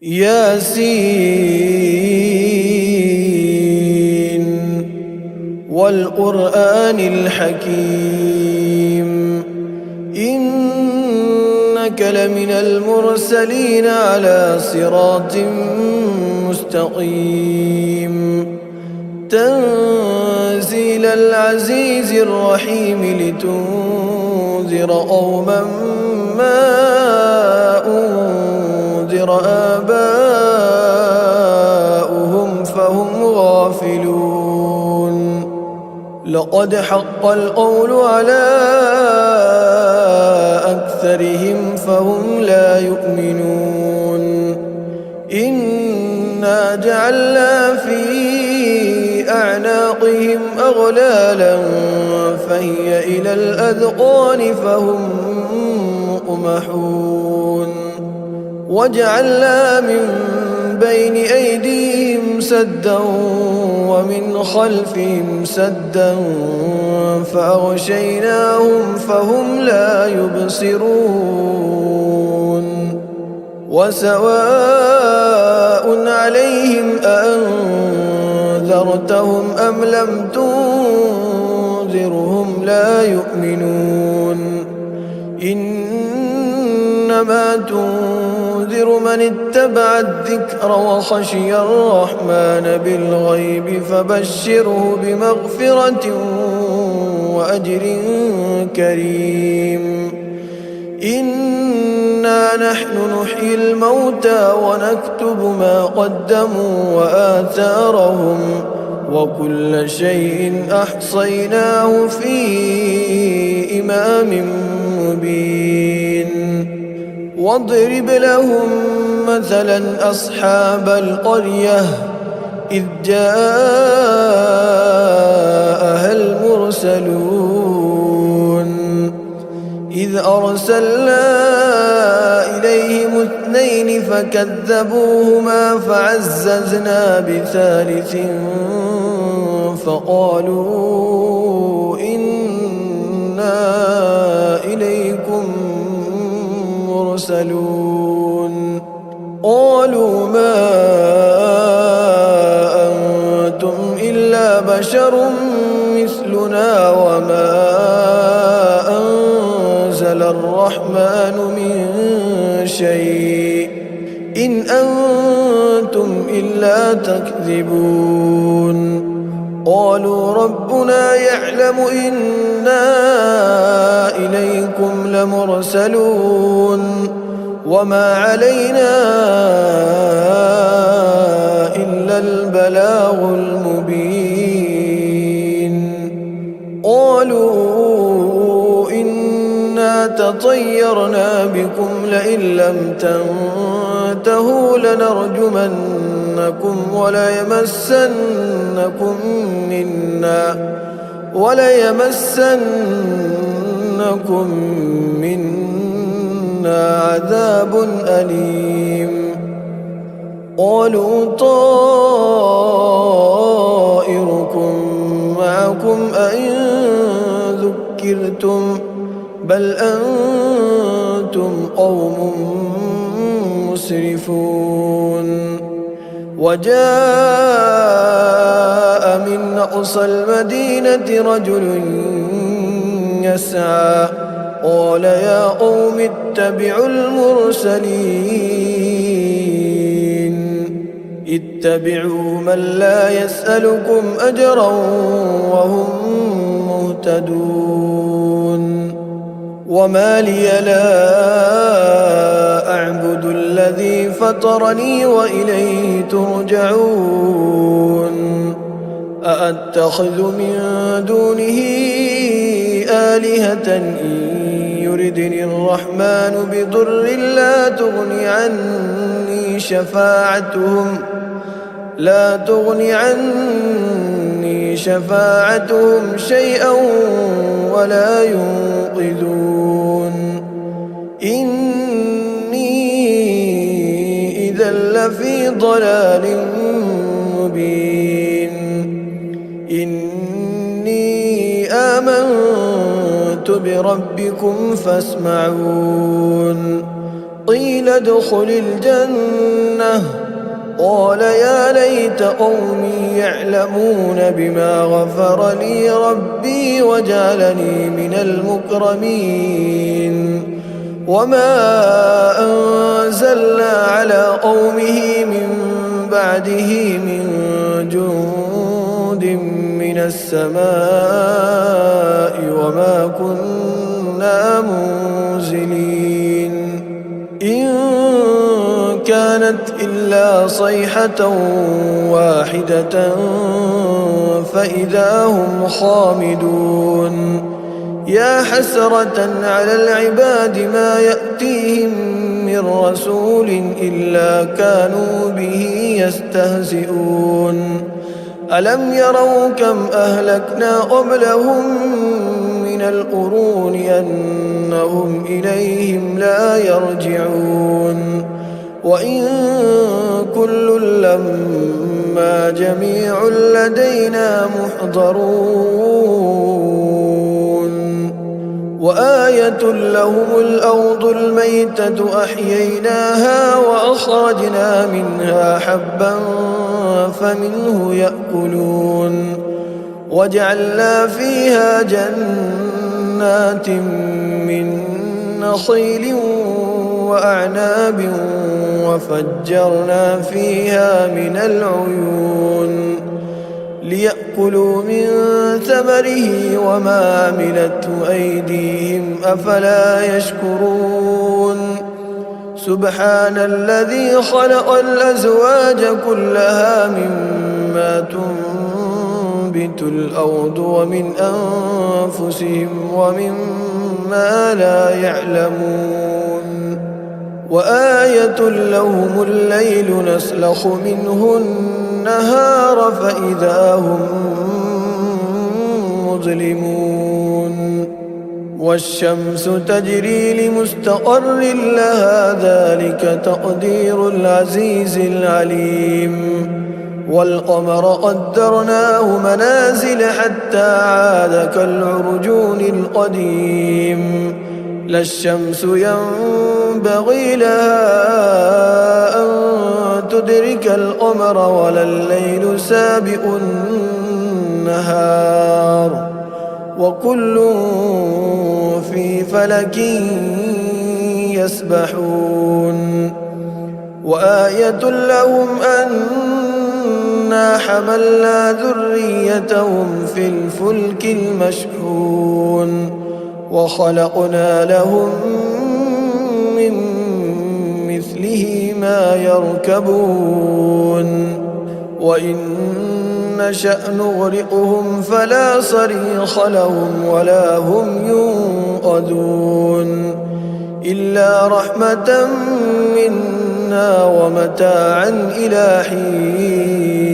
ياسين والقرآن الحكيم إنك لمن المرسلين على صراط مستقيم تنزيل العزيز الرحيم لتنذر قوما ما أنذر آباؤهم فهم غافلون لقد حق القول على أكثرهم فهم لا يؤمنون إنا جعلنا في أعناقهم أغلالا فهي إلى الأذقان فهم مقمحون وجعلنا من بين أيديهم سدا ومن خلفهم سدا فأغشيناهم فهم لا يبصرون وسواء عليهم أأنذرتهم أم لم تنذرهم لا يؤمنون إنما تنذر من اتبع الذكر وخشي الرحمن بالغيب فبشره بمغفرة وأجر كريم إنا نحن نحيي الموتى ونكتب ما قدموا وآثارهم وكل شيء أحصيناه في إمام مبين واضرب لهم مثلا أصحاب القرية إذ جاءها المرسلون إذ أرسلنا إليهم 2 فكذبوهما فعززنا بثالث فقالوا إنا إليكم مرسلون قالوا ما أنتم إلا بشر مثلنا وما أنزل الرحمن من شيء إن أنتم إلا تكذبون قالوا ربنا يعلم إنا إليكم لمرسلون وما علينا إلا البلاغ المبين قالوا إنا تطيرنا بكم لئن لم تنتهوا لنرجمنكم وليمسنكم منا عذاب أليم قالوا طائركم معكم أئن ذكرتم بل أنتم قوم مسرفون وجاء من أقصى المدينة رجل يسعى قال يا قوم اتبعوا المرسلين اتبعوا من لا يسألكم أجرا وهم مهتدون وما لي لا أعبد الذي فطرني وإليه ترجعون أأتخذ من دونه آلهة إن يردني الرحمن بضر لا تغني عني شفاعتهم شيئا ولا ينقذون إني إذا لفي ضلال مبين إني آمنت بربكم فاسمعون قيل ادخل الجنة قال يا ليت قومي يعلمون بما غفر لي ربي وجعلني من المكرمين وما أنزلنا على قومه من بعده من جند من السماء وما كنا منزلين إن كانت إلا صيحة واحدة فإذا هم خامدون يا حسرة على العباد ما يأتيهم من رسول إلا كانوا به يستهزئون ألم يروا كم أهلكنا قبلهم من القرون أنهم إليهم لا يرجعون وإن كل لما جميع لدينا محضرون وآية لهم الأرض الميتة أحييناها وأخرجنا منها حبا فمنه يأكلون وجعلنا فيها جنات من نخيل وأعناب وفجرنا فيها من العيون ليأكلوا من ثمره وما عملته أيديهم أفلا يشكرون سبحان الذي خلق الأزواج كلها مما تنبت الأرض ومن أنفسهم ومما لا يعلمون وآية لهم الليل نسلخ منه النهار فإذا هم مظلمون والشمس تجري لمستقر لها ذلك تقدير العزيز العليم والقمر قدرناه منازل حتى عاد كالعرجون القديم لا الشمس ينبغي لها أن تدرك القمر ولا الليل سابق النهار وكل في فلك يسبحون وآية لهم أنا حملنا ذريتهم في الفلك المشحون وخلقنا لهم من مثله ما يركبون وإن نشأ نغرقهم فلا صريخ لهم ولا هم ينقذون إلا رحمة منا ومتاعا إلى حين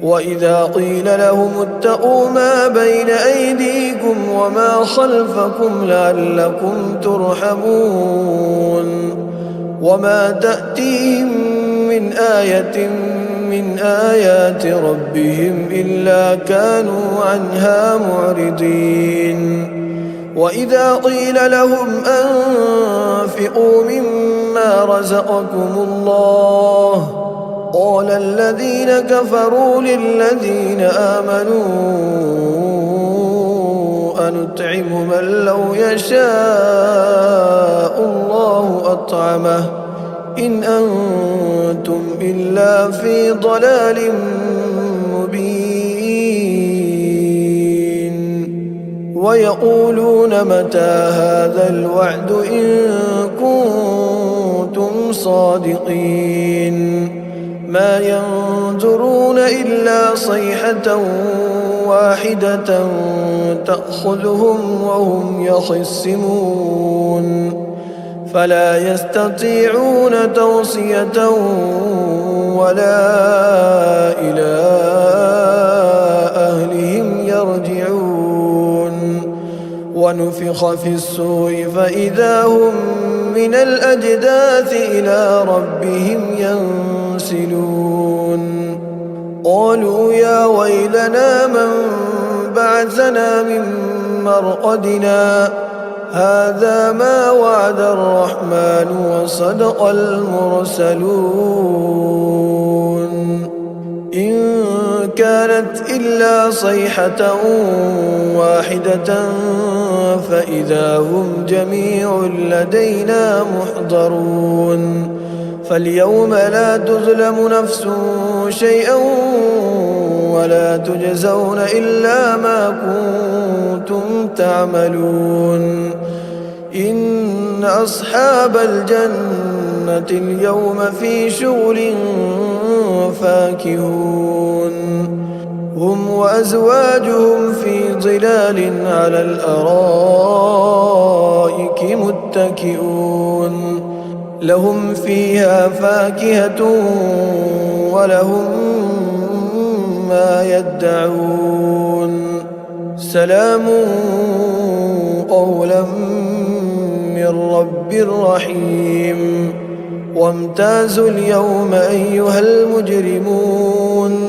وإذا قيل لهم اتقوا ما بين أيديكم وما خلفكم لعلكم ترحمون وما تأتيهم من آية من آيات ربهم إلا كانوا عنها معرضين وإذا قيل لهم أنفقوا مما رزقكم الله قال الذين كفروا للذين آمنوا أنطعم من لو يشاء الله أطعمه إن أنتم إلا في ضلال مبين ويقولون متى هذا الوعد إن كنتم صادقين ما ينظرون إلا صيحة واحدة تأخذهم وهم يخصمون فلا يستطيعون توصية ولا إلى أهلهم يرجعون ونفخ في الصور فإذا هم من الأجداث إلى ربهم ينسلون قالوا يا ويلنا من بعثنا من مرقدنا هذا ما وعد الرحمن وصدق المرسلون كانت إلا صيحة واحدة فإذا هم جميع لدينا محضرون فاليوم لا تظلم نفس شيئا ولا تجزون إلا ما كنتم تعملون إن أصحاب الجنة اليوم في شغل فاكهون هم وأزواجهم في ظلال على الأرائك متكئون لهم فيها فاكهة ولهم ما يدعون سلام قولا من رب رحيم وامتازوا اليوم أيها المجرمون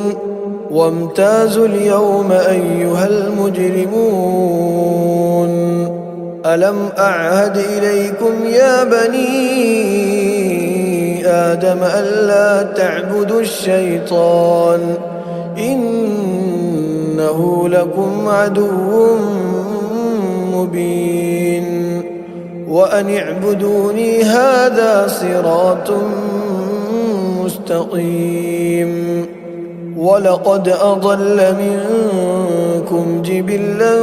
وامتازوا اليوم أيها المجرمون ألم أعهد إليكم يا بني آدم ألا تعبدوا الشيطان إنه لكم عدو مبين وأن اعبدوني هذا صراط مستقيم ولقد أضل منكم جبلا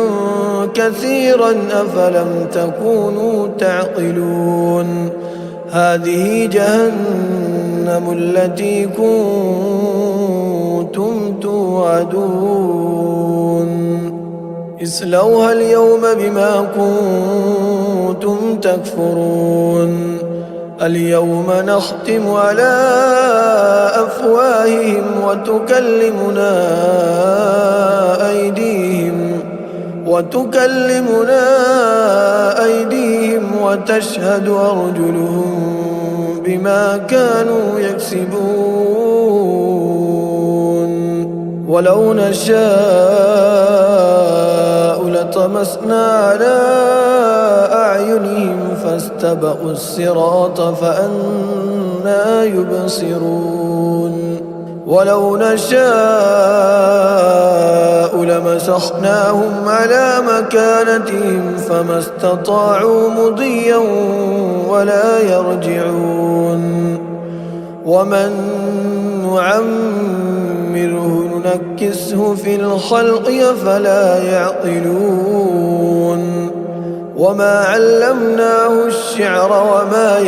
كثيرا أفلم تكونوا تعقلون هذه جهنم التي كنتم توعدون اصلوها اليوم بما كنتم تكفرون اليوم نختم على أفواههم وتكلمنا أيديهم وتشهد أرجلهم بما كانوا يكسبون ولو نشاء لطمسنا على أعينهم فاستبقوا الصراط فأنى يبصرون ولو نشاء لمسخناهم على مكانتهم فما استطاعوا مضيا ولا يرجعون ومن نعمره ننكسه في الخلق أفلا يعقلون وما علمناه الشعر وما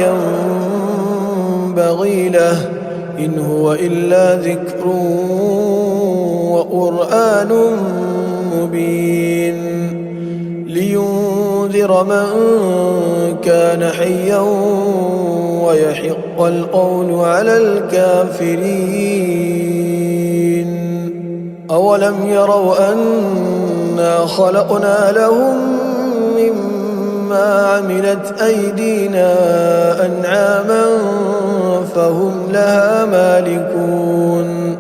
ينبغي له إن هو إلا ذكر وقرآن مبين لينذر من كان حيا ويحق القول على الكافرين أولم يروا أنا خلقنا لهم مما عملت أيدينا أنعاما فهم لها مالكون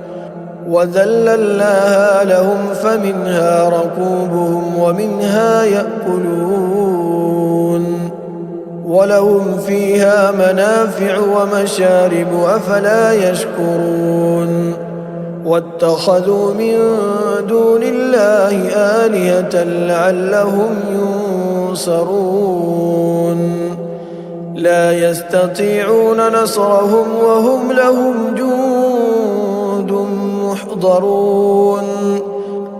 وذللناها لهم فمنها ركوبهم ومنها يأكلون ولهم فيها منافع ومشارب أفلا يشكرون واتخذوا من دون الله آلهة لعلهم ينصرون لا يستطيعون نصرهم وهم لهم جند محضرون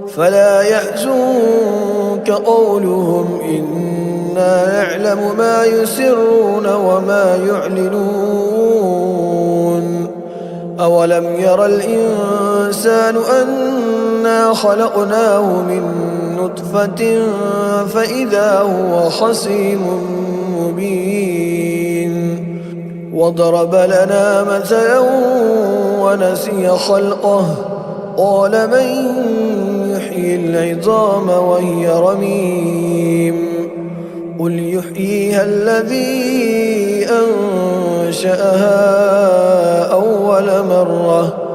فلا يحزنك قولهم إنا نعلم ما يسرون وما يعلنون أولم ير الإنسان أنا خلقناه من نطفة فإذا هو خصيم مبين وضرب لنا مثلا ونسي خلقه قال من يحيي العظام وهي رميم قل يحييها الذي أنشأها أول مرة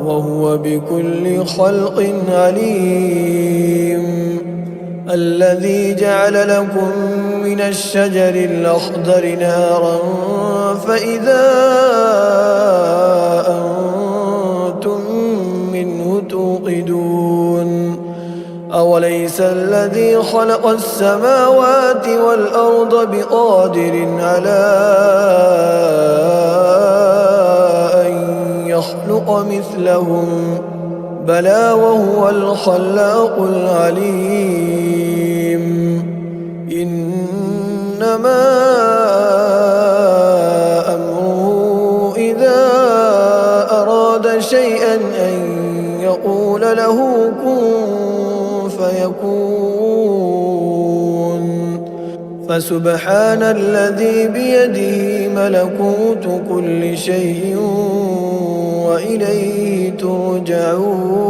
وهو بكل خلق عليم الذي جعل لكم من الشجر الأخضر نارا فإذا أنتم منه توقدون الذي خلق السماوات والأرض بقادر على أن يخلق مثلهم بلى وهو الخلاق العليم إنما أمره إذا أراد شيئا أن يقول له كن فيكون فسبحان الذي بيده ملكوت كل شيء وإليه ترجعون